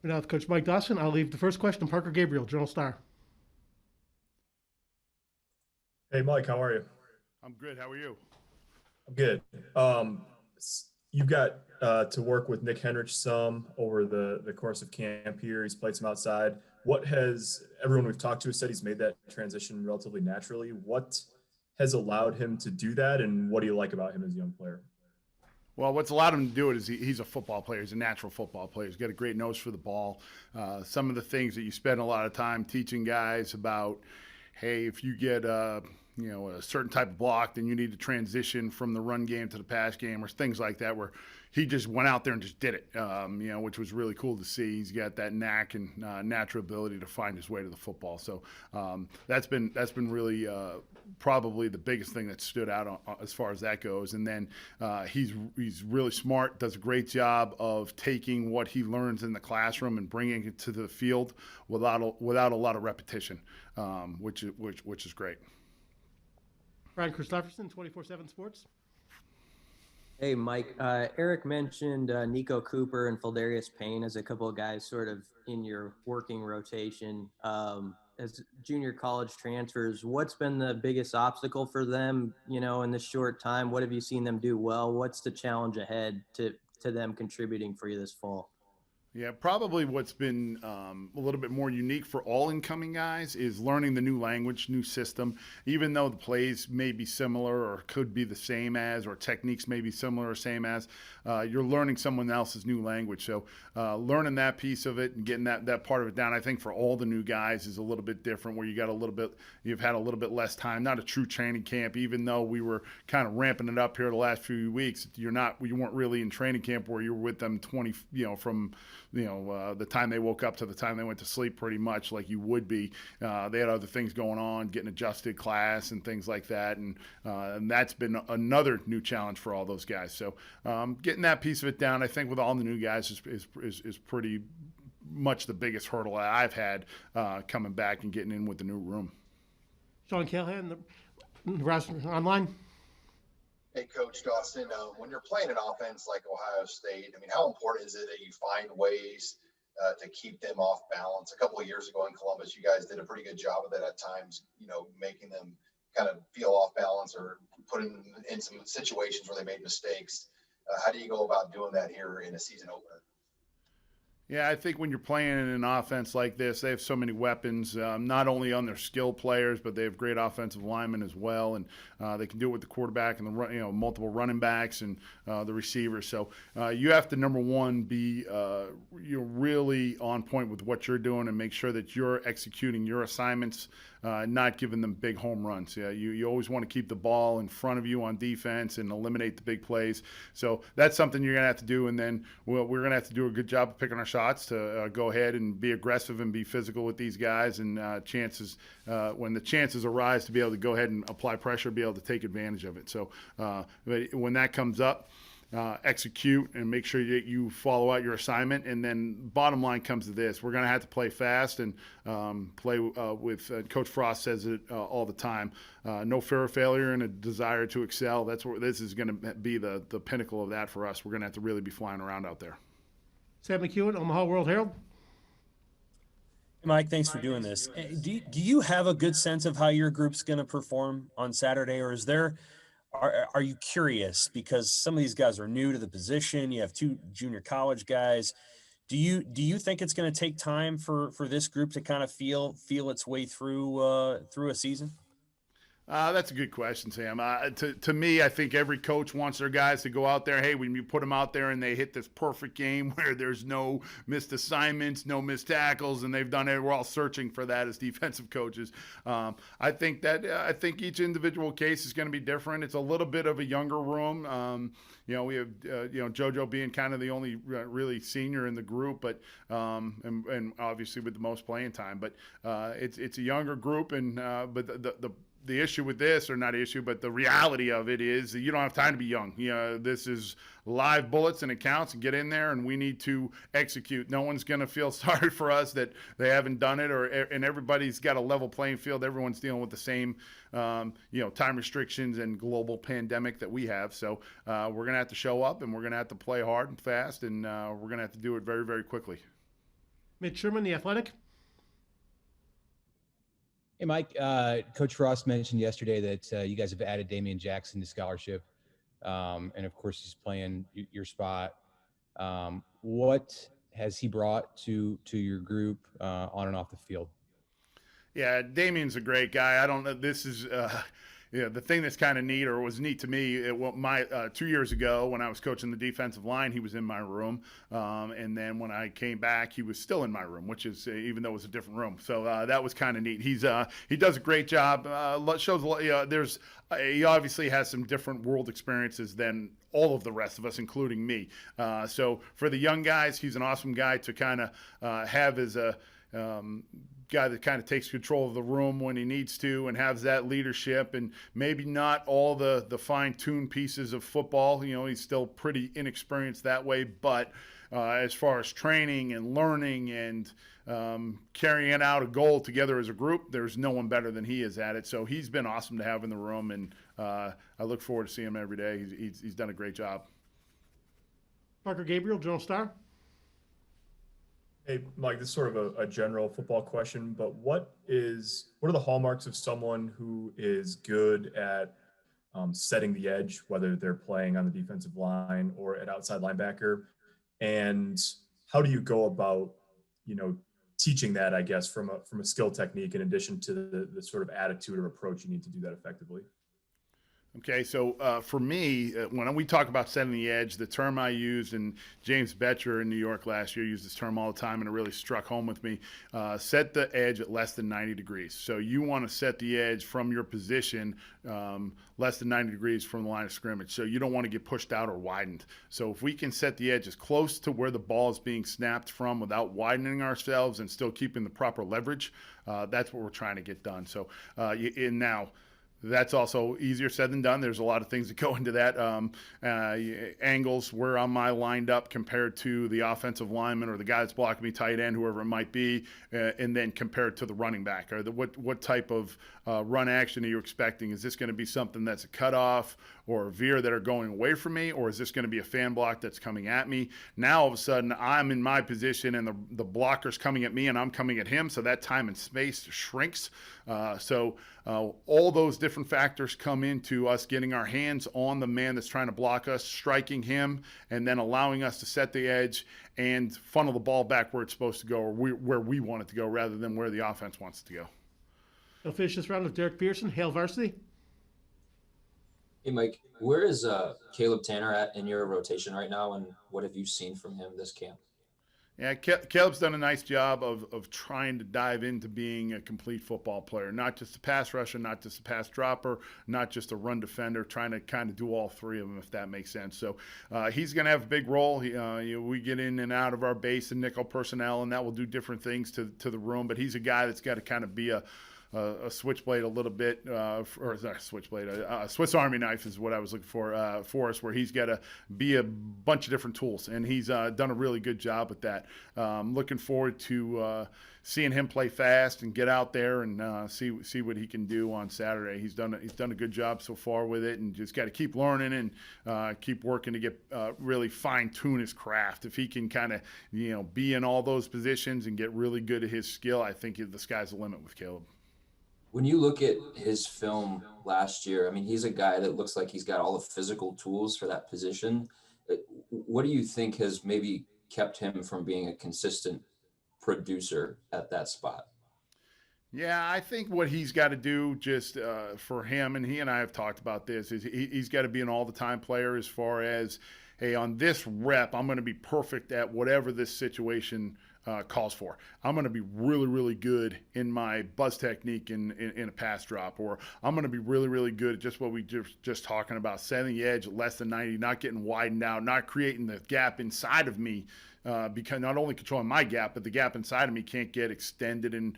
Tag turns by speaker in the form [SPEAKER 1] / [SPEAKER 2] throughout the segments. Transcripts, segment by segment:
[SPEAKER 1] We're now with Coach Mike Dawson. I'll leave the first question to Parker Gabriel, Journal Star.
[SPEAKER 2] Hey, Mike, how are you?
[SPEAKER 3] I'm good. How are you?
[SPEAKER 2] I'm good. You got to work with Nick Henrich some over the course of camp here. He's played some outside. What has everyone we've talked to has said he's made that transition relatively naturally? What has allowed him to do that, and what do you like about him as a young player?
[SPEAKER 3] Well, what's allowed him to do it is he's a football player. He's a natural football player. He's got a great nose for the ball. Some of the things that you spend a lot of time teaching guys about, hey, if you get a certain type of block, then you need to transition from the run game to the pass game, or things like that, where he just went out there and just did it, which was really cool to see. He's got that knack and natural ability to find his way to the football. So that's been really probably the biggest thing that stood out as far as that goes. And then he's really smart, does a great job of taking what he learns in the classroom and bringing it to the field without a lot of repetition, which is great.
[SPEAKER 1] Brian Christopherson, 24/7 Sports.
[SPEAKER 4] Hey, Mike. Eric mentioned Nico Cooper and Feldarius Payne as a couple of guys sort of in your working rotation. As junior college transfers, what's been the biggest obstacle for them, in this short time? What have you seen them do well? What's the challenge ahead to them contributing for you this fall?
[SPEAKER 3] Yeah, probably what's been a little bit more unique for all incoming guys is learning the new language, new system. Even though the plays may be similar or could be the same as, or techniques may be similar or same as, you're learning someone else's new language. So learning that piece of it and getting that part of it down, I think for all the new guys is a little bit different. Where you've had a little bit less time. Not a true training camp, even though we were kind of ramping it up here the last few weeks. You weren't really in training camp where you were with them from the time they woke up to the time they went to sleep, pretty much like you would be. They had other things going on, getting adjusted class and things like that, and that's been another new challenge for all those guys. So getting that piece of it down, I think, with all the new guys is pretty much the biggest hurdle I've had coming back and getting in with the new room.
[SPEAKER 1] Sean Callahan, Nebraska Online.
[SPEAKER 5] Hey, Coach Dawson, when you're playing an offense like Ohio State, I mean, how important is it that you find ways to keep them off balance? A couple of years ago in Columbus, you guys did a pretty good job of that at times, making them kind of feel off balance or putting them in some situations where they made mistakes. How do you go about doing that here in a season opener?
[SPEAKER 3] Yeah, I think when you're playing in an offense like this, they have so many weapons, not only on their skill players, but they have great offensive linemen as well, and they can do it with the quarterback and the multiple running backs and the receivers. So you have to, number one, be really on point with what you're doing and make sure that you're executing your assignments, not giving them big home runs. Yeah, you always want to keep the ball in front of you on defense and eliminate the big plays. So that's something you're going to have to do, and then we're going to have to do a good job of picking our shots to go ahead and be aggressive and be physical with these guys, and when the chances arise to be able to go ahead and apply pressure, be able to take advantage of it. So when that comes up, execute and make sure that you follow out your assignment. And then bottom line comes to this: we're going to have to play fast and play with Coach Frost says it all the time, no fear of failure and a desire to excel. That's where this is going to be the pinnacle of that for us. We're going to have to really be flying around out there.
[SPEAKER 1] Sam McEwen, Omaha World Herald.
[SPEAKER 6] Hey, Mike, thanks for doing this. Do you have a good sense of how your group's going to perform on Saturday, or are you curious because some of these guys are new to the position? You have two junior college guys. Do you think it's going to take time for this group to kind of feel its way through a season?
[SPEAKER 3] That's a good question, Sam. To me, I think every coach wants their guys to go out there. Hey, when you put them out there and they hit this perfect game where there's no missed assignments, no missed tackles, and they've done it. We're all searching for that as defensive coaches. I think each individual case is going to be different. It's a little bit of a younger room. We have JoJo being kind of the only really senior in the group, but and obviously with the most playing time. But it's a younger group, and but the issue with this, or not issue, but the reality of it is that you don't have time to be young. This is live bullets and it counts, and get in there, and we need to execute. No one's going to feel sorry for us that they haven't done it, and everybody's got a level playing field. Everyone's dealing with the same, time restrictions and global pandemic that we have. So we're going to have to show up, and we're going to have to play hard and fast, and we're going to have to do it very, very quickly.
[SPEAKER 1] Mitch Sherman, The Athletic.
[SPEAKER 7] Hey, Mike. Coach Frost mentioned yesterday that you guys have added Damian Jackson to scholarship. And of course, he's playing your spot. What has he brought to your group on and off the field?
[SPEAKER 3] Yeah, Damian's a great guy. I don't know. This is, the thing that's kind of neat, or was neat to me, 2 years ago when I was coaching the defensive line, he was in my room. And then when I came back, he was still in my room, which is, even though it was a different room. So that was kind of neat. He does a great job. Shows, he obviously has some different world experiences than all of the rest of us, including me. So for the young guys, he's an awesome guy to kind of have as a guy that kind of takes control of the room when he needs to and has that leadership, and maybe not all the fine-tuned pieces of football. He's still pretty inexperienced that way, but as far as training and learning and carrying out a goal together as a group, there's no one better than he is at it. So he's been awesome to have in the room, and I look forward to seeing him every day. He's done a great job.
[SPEAKER 1] Parker Gabriel, Journal Star.
[SPEAKER 2] Hey, Mike, this is sort of a general football question, but what are the hallmarks of someone who is good at setting the edge, whether they're playing on the defensive line or at outside linebacker? And how do you go about, teaching that, I guess, from a skill technique in addition to the sort of attitude or approach you need to do that effectively?
[SPEAKER 3] Okay, so for me, when we talk about setting the edge, the term I used, and James Betcher in New York last year used this term all the time, and it really struck home with me, set the edge at less than 90 degrees. So you want to set the edge from your position less than 90 degrees from the line of scrimmage. So you don't want to get pushed out or widened. So if we can set the edge as close to where the ball is being snapped from without widening ourselves and still keeping the proper leverage, that's what we're trying to get done. So now, that's also easier said than done. There's a lot of things that go into that. Angles, where am I lined up compared to the offensive lineman or the guy that's blocking me, tight end, whoever it might be, and then compared to the running back. Or what type of run action are you expecting? Is this going to be something that's a cutoff or a veer that are going away from me, or is this going to be a fan block that's coming at me? Now all of a sudden I'm in my position and the blocker's coming at me and I'm coming at him, so that time and space shrinks. All those different factors come into us getting our hands on the man that's trying to block us, striking him, and then allowing us to set the edge and funnel the ball back where it's supposed to go, or where we want it to go, rather than where the offense wants it to go.
[SPEAKER 1] I'll finish this round with Derek Pearson, Hail Varsity.
[SPEAKER 8] Hey, Mike, where is Caleb Tanner at in your rotation right now, and what have you seen from him this camp?
[SPEAKER 3] Yeah, Caleb's done a nice job of trying to dive into being a complete football player, not just a pass rusher, not just a pass dropper, not just a run defender, trying to kind of do all three of them, if that makes sense. So he's going to have a big role. We get in and out of our base and nickel personnel, and that will do different things to the room, but he's a guy that's got to kind of be a switchblade a little bit, or not a switchblade, a Swiss Army knife is what I was looking for us, where he's got to be a bunch of different tools, and he's done a really good job with that. Looking forward to seeing him play fast and get out there and see what he can do on Saturday. He's done a good job so far with it, and just got to keep learning and keep working to get really fine tune his craft. If he can kind of be in all those positions and get really good at his skill, I think the sky's the limit with Caleb.
[SPEAKER 8] When you look at his film last year, I mean, he's a guy that looks like he's got all the physical tools for that position. What do you think has maybe kept him from being a consistent producer at that spot?
[SPEAKER 3] Yeah, I think what he's got to do just for him, and he and I have talked about this, is he's got to be an all-the-time player as far as, hey, on this rep, I'm going to be perfect at whatever this situation calls for. I'm going to be really, really good in my buzz technique in a pass drop, or I'm going to be really, really good at just what we just talking about, setting the edge at less than 90, not getting widened out, not creating the gap inside of me, because not only controlling my gap, but the gap inside of me can't get extended and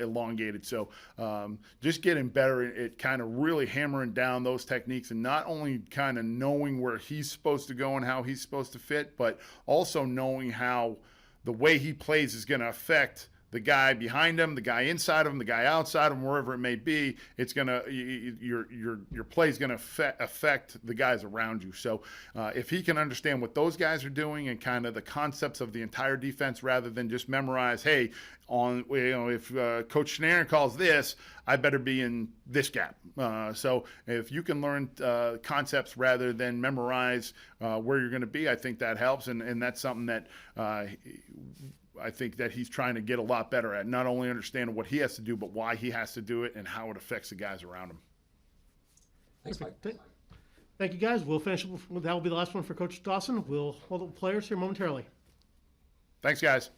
[SPEAKER 3] elongated. So just getting better at kind of really hammering down those techniques, and not only kind of knowing where he's supposed to go and how he's supposed to fit, but also knowing how the way he plays is going to affect the guy behind him, the guy inside of him, the guy outside of him, wherever it may be, it's gonna your play is gonna affect the guys around you. So if he can understand what those guys are doing and kind of the concepts of the entire defense, rather than just memorize, hey, if Coach Schneer calls this, I better be in this gap. So if you can learn concepts rather than memorize where you're going to be, I think that helps, and that's something that I think that he's trying to get a lot better at, not only understanding what he has to do, but why he has to do it and how it affects the guys around him.
[SPEAKER 8] Thanks, Mike.
[SPEAKER 1] Thank you, guys. We'll finish. That will be the last one for Coach Dawson. We'll hold the players here momentarily.
[SPEAKER 3] Thanks, guys.